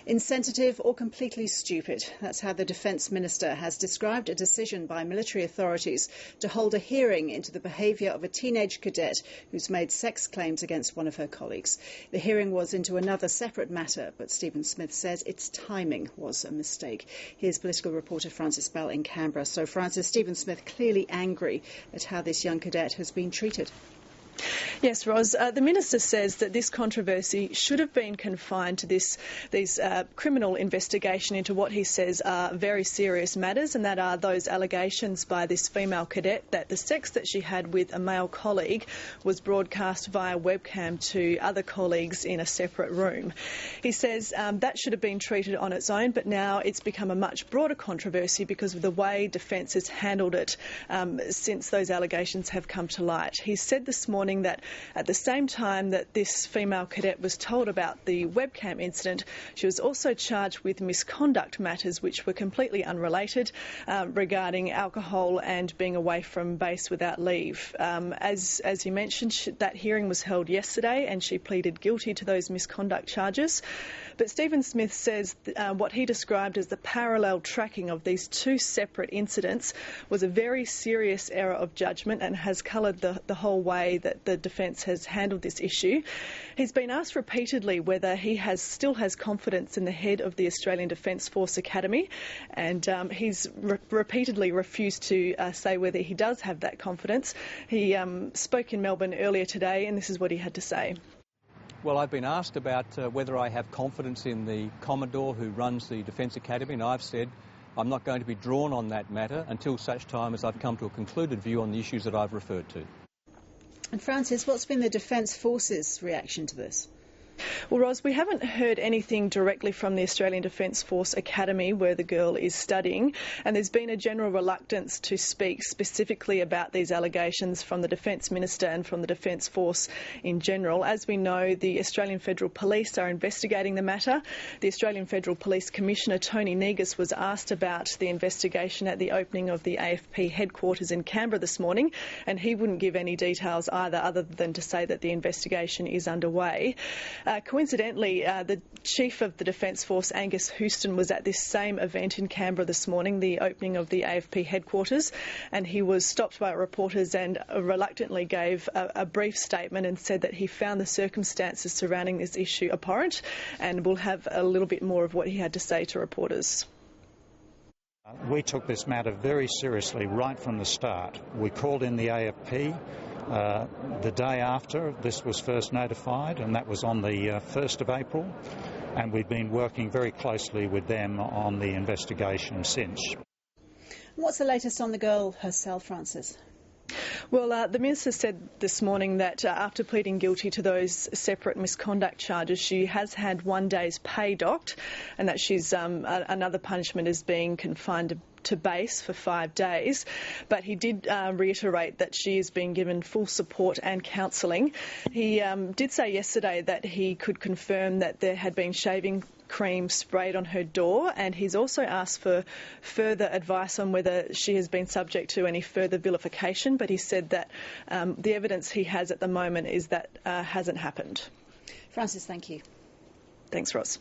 Insensitive or completely stupid. That's how the Defence Minister has described a decision by military authorities to hold a hearing into the behaviour of a teenage cadet who's made sex claims against one of her colleagues. The hearing was into another separate matter, but Stephen Smith says its timing was a mistake. Here's political reporter Francis Bell in Canberra. So, Francis, Stephen Smith clearly angry at how this young cadet has been treated. Yes, Ros. The Minister says that this controversy should have been confined to these criminal investigation into what he says are very serious matters, and that are those allegations by this female cadet that the sex that she had with a male colleague was broadcast via webcam to other colleagues in a separate room. He says that should have been treated on its own, but now it's become a much broader controversy because of the way Defence has handled it since those allegations have come to light. He said this morning that at the same time that this female cadet was told about the webcam incident, she was also charged with misconduct matters which were completely unrelated regarding alcohol and being away from base without leave. As you mentioned, that hearing was held yesterday and she pleaded guilty to those misconduct charges. But Stephen Smith says what he described as the parallel tracking of these two separate incidents was a very serious error of judgment and has coloured the whole way that the Defence has handled this issue. He's been asked repeatedly whether he still has confidence in the head of the Australian Defence Force Academy, and he's repeatedly refused to say whether he does have that confidence. He spoke in Melbourne earlier today, and this is what he had to say. Well, I've been asked about whether I have confidence in the Commodore who runs the Defence Academy, and I've said I'm not going to be drawn on that matter until such time as I've come to a concluded view on the issues that I've referred to. And Francis, what's been the Defence Force's reaction to this? Well, Ros, we haven't heard anything directly from the Australian Defence Force Academy where the girl is studying, and there's been a general reluctance to speak specifically about these allegations from the Defence Minister and from the Defence Force in general. As we know, the Australian Federal Police are investigating the matter. The Australian Federal Police Commissioner, Tony Negus, was asked about the investigation at the opening of the AFP headquarters in Canberra this morning, and he wouldn't give any details either, other than to say that the investigation is underway. Coincidentally, the Chief of the Defence Force, Angus Houston, was at this same event in Canberra this morning, the opening of the AFP headquarters, and he was stopped by reporters and reluctantly gave a brief statement and said that he found the circumstances surrounding this issue abhorrent, and we'll have a little bit more of what he had to say to reporters. We took this matter very seriously right from the start. We called in the AFP the day after this was first notified, and that was on the 1st of April, and we've been working very closely with them on the investigation since. What's the latest on the girl herself, Francis? Well, the Minister said this morning that after pleading guilty to those separate misconduct charges, she has had 1 day's pay docked, and that she's another punishment is being confined to base for 5 days. But he did reiterate that she is being given full support and counselling. He did say yesterday that he could confirm that there had been shaving cream sprayed on her door, and he's also asked for further advice on whether she has been subject to any further vilification, but he said that the evidence he has at the moment is that hasn't happened. Francis, thank you. Thanks, Ross.